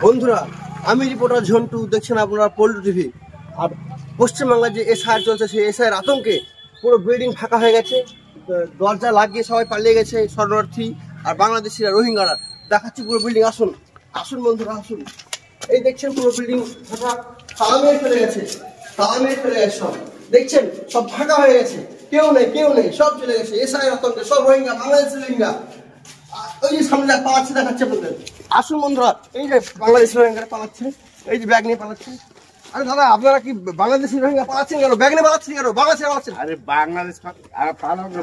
বন্ধুরা, আমি রিপোর্টার ঝন্টু, দেখছেন আপনারা পল্টু টিভি। আর পশ্চিমবাংলায় যে এসআইআর চলছে, সেই এসআইআর আতঙ্কে পুরো বিল্ডিং ফাঁকা হয়ে গেছে, দরজা লাগিয়ে সবাই পালিয়ে গেছে শরণার্থী আর বাংলাদেশিরা, রোহিঙ্গারা। দেখাচ্ছি পুরো বিল্ডিং, আসুন আসুন বন্ধুরা আসুন। এই দেখছেন পুরো বিল্ডিং ফাঁকা, তালা মেরে ফেলে গেছে, তালা মেরে ফেলে গেছে সব। দেখছেন সব ফাঁকা হয়ে গেছে, কেউ নেই, সব চলে গেছে এসআইআর আতঙ্কে। সব রোহিঙ্গা, বাংলাদেশি রোহিঙ্গা। ওই যে সামনে পালাচ্ছে, দেখাচ্ছে আপনাদের। আসুন বন্ধুরা, এই যে বাংলাদেশি রোহিঙ্গারা পালাচ্ছে, এই যে ব্যাগ নিয়ে পালাচ্ছে। আরে দাদা, আপনারা কি বাংলাদেশি রোহিঙ্গা পালাচ্ছেন কেন? ব্যাগ নিয়ে পালাচ্ছেন কেন? বাংলাদেশে পালাচ্ছেন? আরে বাংলাদেশ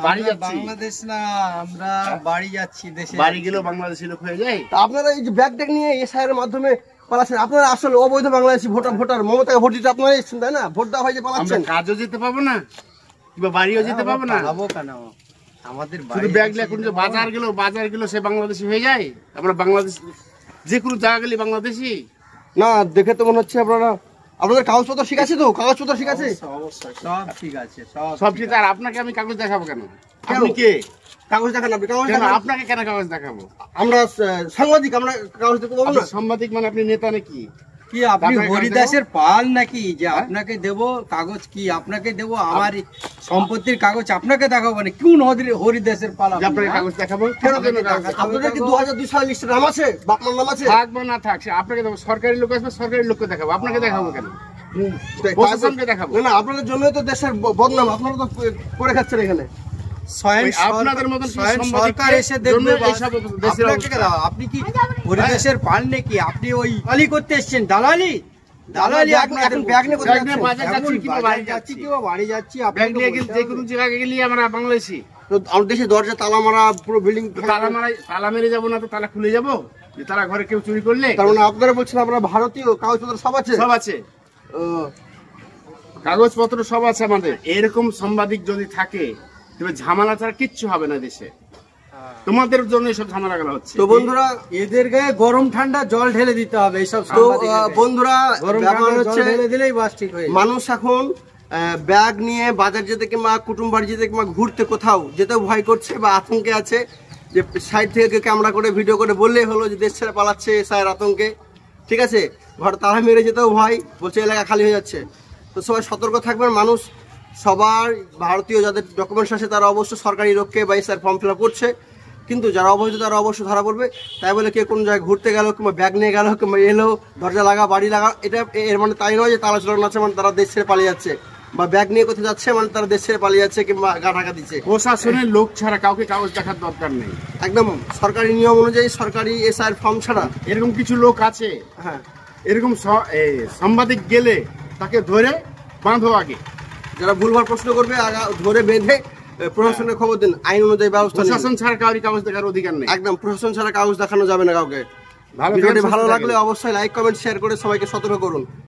বাড়ি যাচ্ছি। বাংলাদেশ না, আমরা বাড়ি যাচ্ছি। দেশে বাড়ি গেলেও বাংলাদেশি লোক হয়ে যায়। তা আপনারা এই যে ব্যাগ ট্যাগ নিয়ে এসআইআর এর মাধ্যমে পালাচ্ছেন। আপনারা আসলে অবৈধ বাংলাদেশি ভোটার মমতাকে ভোট দিতে আপনারা এসেছেন, তাই না? ভোট দেওয়া হয়েছে, আমরা পালাচ্ছেন। কাজও যেতে পাবো না, কিংবা বাড়িও যেতে পাবো না। পালাবো কেন? আমাদের শুধু ব্যাগ নিয়ে এখন যে বাজার গেলো সে বাংলাদেশি হয়ে যায়। আমরা বাংলাদেশ যে কোনো জায়গা গেলে বাংলাদেশি না, দেখে তো মনে হচ্ছে আপনাদের কাগজপত্র ঠিক আছে তো? কাগজপত্র ঠিক আছে? অবশ্যই সব ঠিক আছে, সব ঠিক। আর আপনাকে আমি কাগজ দেখাবো কেন? আপনি কে? কাগজ দেখান, আপনি কাগজ কেন দেখান। আপনাকে কেন কাগজ দেখাবো? আমরা সাংবাদিক, আমরা কাগজ দেখতে পাবো না? আপনি সাংবাদিক মানে আপনি নেতা নাকি? কি আপনি হরিদাসের পাল নাকি যে আপনাকে দেব কাগজ? কি আপনাকে দেব? আমার সম্পত্তির কাগজ আপনাকে দেখাবো মানে কোন হরিদাসের পাল? যে আপনাকে কাগজ দেখাবো কেন? আপনাদের কি 2002 সালের লিস্টে নাম আছে? বাপমার নাম আছে? থাক বা না থাক, সে আপনাকে দেবো। সরকারি লোক আসবে, সরকারি লোককে দেখাবো। আপনাকে দেখাবো কেন? প্রশাসনকে দেখাবো। না, আপনাদের জন্যই তো দেশের বদনাম। আপনারা তো করে খাচ্ছেন এখানে। আপনাদের মতন সরকার এসে দেখবে আপনি কি হরিদাসের পাল নাকি? আপনি ওই পালি করতে এসেছেন, দালালি আপনাদের ব্যাগ নিয়ে কোথায় ব্যাগ নিয়ে যাচ্ছেন? বাজার যাচ্ছি কিংবা বাড়ি যাচ্ছি। বাড়ি যাচ্ছি। ব্যাগ নিয়ে গেলে যে কোনো জায়গায় গেলে আমরা বাংলাদেশি। তো আমাদের দেশে দরজা তালা মারা, পুরো বিল্ডিং তালা মেরে যাবো না তো তালা খুলে যাবো? যে তারা ঘরে কেউ চুরি করলে? তার মানে আপনারা বলছেন আমরা ভারতীয়, কাগজপত্র সব আছে? সব আছে, ও, কাগজপত্র সব আছে আমাদের। এরকম সাংবাদিক যদি থাকে তবে ঝামেলা ছাড়া কিচ্ছু হবে না দেশে। তোমাদের জন্য এসব ঝামেলা গুলো হচ্ছে। তো বন্ধুরা, এদের গায়ে গরম ঠান্ডা জল ঢেলে দিতে হবে। এইসব তো বন্ধুরা, গরম ব্যাপার ঠান্ডা জল হচ্ছে ঢেলে দিলেই বাস ঠিক হয়ে যাবে। মানুষ এখন ব্যাগ নিয়ে বাজার যেতে কিংবা কুটুম বাড়ি যেতে কিংবা ঘুরতে কোথাও যেতেও ভয় করছে বা আতঙ্কে আছে। যে সাইড থেকে ক্যামেরা করে ভিডিও করে বললেই হলো যে দেশ ছেড়ে পালাচ্ছে এসআইআর আতঙ্কে। ঠিক আছে, ঘর তালা মেরে যেতেও ভয়, বলছে এলাকা খালি হয়ে যাচ্ছে। তো সবাই সতর্ক থাকবেন। মানুষ সবার, ভারতীয় যাদের ডকুমেন্টস আছে তারা অবশ্য সরকারি লোককে বা এসআইআর ফর্ম ফিল আপ করছে, কিন্তু যারা অবৈধ তারা অবশ্যই ধরা পড়বে। তাই বলে কে কোন জায়গায় ঘুরতে গেল কিংবা ব্যাগ নিয়ে গেল কিংবা এলো দরজা লাগা বাড়ি লাগা, এটা এর মানে তাই নয় যে তালা চলানো আছে মানে তারা দেশ ছেড়ে পালিয়ে যাচ্ছে, বা ব্যাগ নিয়ে কোথায় যাচ্ছে মানে তারা দেশ ছেড়ে পালিয়ে যাচ্ছে কিংবা গা ঢাকা দিচ্ছে। প্রশাসনের লোক ছাড়া কাউকে কাগজ দেখার দরকার নেই। একদম সরকারি নিয়ম অনুযায়ী, সরকারি এসআইআর ফর্ম ছাড়া। এরকম কিছু লোক আছে, হ্যাঁ, এরকম সাংবাদিক গেলে তাকে ধরে বাঁধো আগে। যারা ভুলভাল প্রশ্ন করবে ধরে বেঁধে প্রশাসনের খবর দিন, আইন অনুযায়ী ব্যবস্থা নিন। প্রশাসন ছাড়া কাউরি কাগজ দেখার অধিকার নেই। একদম প্রশাসন ছাড়া কাগজ দেখানো যাবে না কাউকে। ভিডিওটি ভালো লাগলে অবশ্যই লাইক, কমেন্ট, শেয়ার করে সবাইকে সতর্ক করুন।